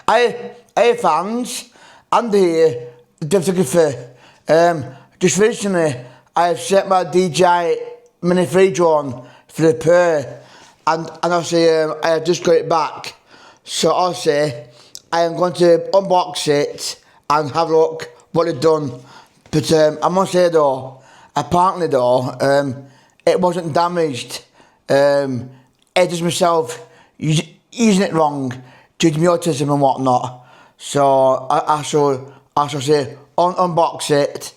I fans and the difficult for just recently I've set my DJI Mini 3 drone for the repair and obviously I have just got it back, so obviously I am going to unbox it and have a look what they've done. But I must say though, apparently though, it wasn't damaged. It is myself using it wrong due to my autism and whatnot. So I shall say unbox it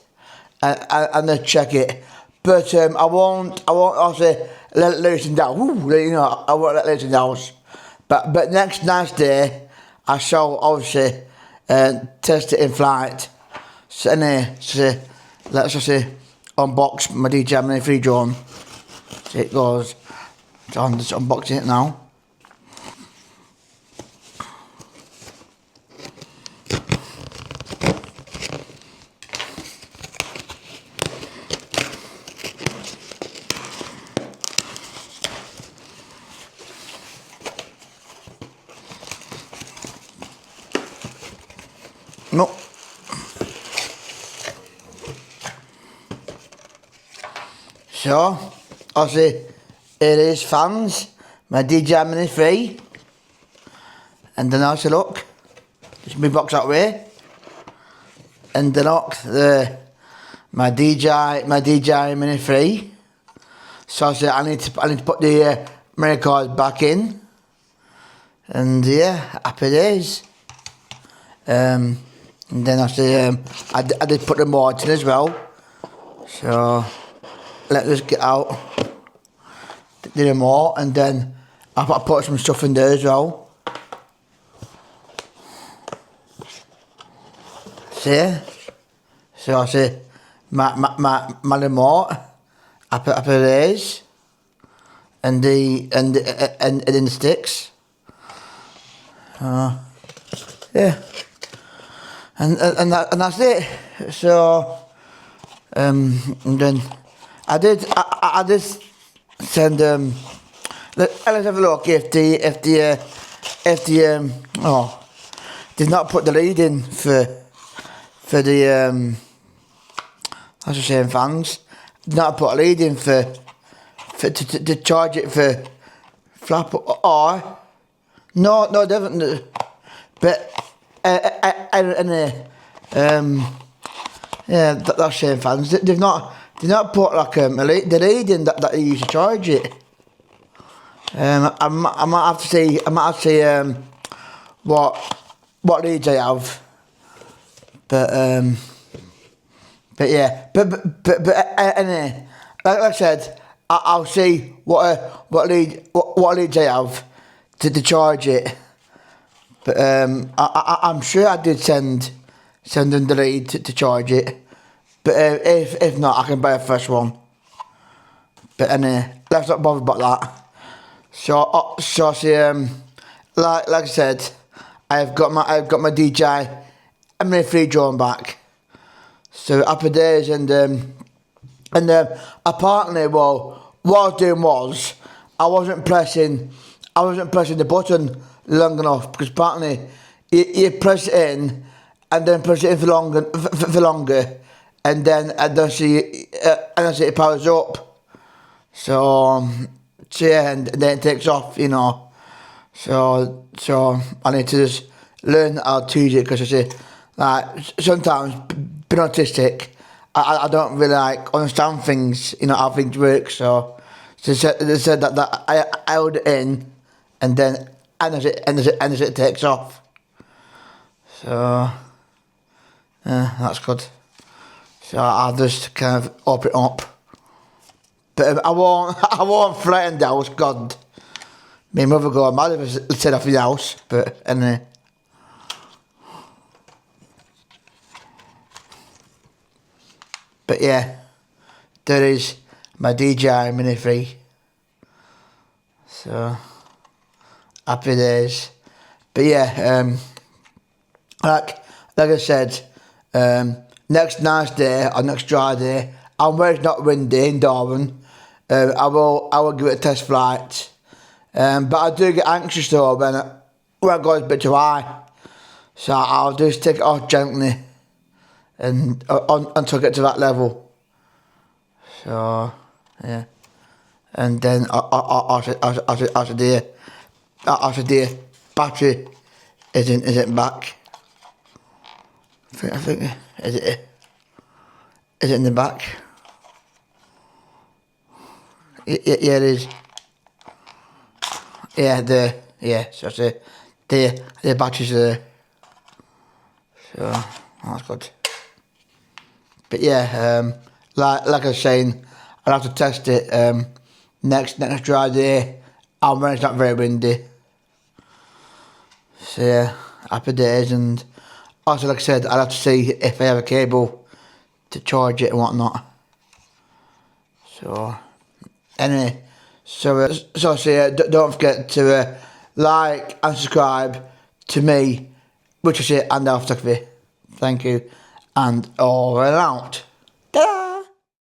and then check it. But I won't also let it loose in the house. You know, I won't let it loose in the house. But next nice day, I shall obviously test it in flight. So anyway, let's just say unbox my DJI Mini 3 drone. So it goes. So I'm just unboxing it now. No. So, obviously, it is fans, my DJI Mini 3. And then also look, just move box that way. And then look, my DJI Mini 3. So obviously I need to put the memory card back in. And yeah, happy days. And then obviously I did put the mods in as well. So let's just get out the remote, and then I put some stuff in there as well. See? So I see my remote up there is, and the sticks. Yeah. And that's it. So and then I did send let's have a look if the did not put the lead in for the I was just saying fans, did not put a lead in for to charge it for flap or no definitely, but yeah, that's shame fans. They've not put like the lead in that they use to charge it. I might have to see what leads I have, but yeah, but anyway, like I said, I'll see what leads I have to charge it. But I'm sure I did send them the lead to charge it. But if not, I can buy a fresh one. But anyway, let's not bother about that. So see, like I said, I've got my DJI Mini 3 drone back. So happy days, and apparently, well, what I was doing was I wasn't pressing the button long enough, because apparently you press it in and then press it in for longer, and then see it powers up. So yeah, and then it takes off, you know. So I need to just learn how to use it, because I say, like, sometimes being autistic, I don't really like understand things, you know, how things work. So they said that I held it in, and then as it takes off. So yeah, that's good. So I'll just kind of open it up. But I won't threaten the house, God. My mother go mad if I set off the house, but anyway. But yeah, there is my DJI Mini 3. So happy days. But yeah, like I said, next nice day or next dry day, and where it's not windy in Darwin, I will give it a test flight. But I do get anxious though when I go a bit too high. So I'll just take it off gently and until I get to that level. So yeah, and then after the battery isn't back. I think is it in the back? Yeah, it is. Yeah, so the batteries are there. So that's good. But yeah, like I was saying, I'll have to test it next dry day. And when it's not very windy. So yeah, happy days. And also, like I said, I'll have to see if I have a cable to charge it and whatnot. So anyway, so don't forget to like and subscribe to me, which is it, and I'll talk to you. Thank you, and over and out. Ta-da!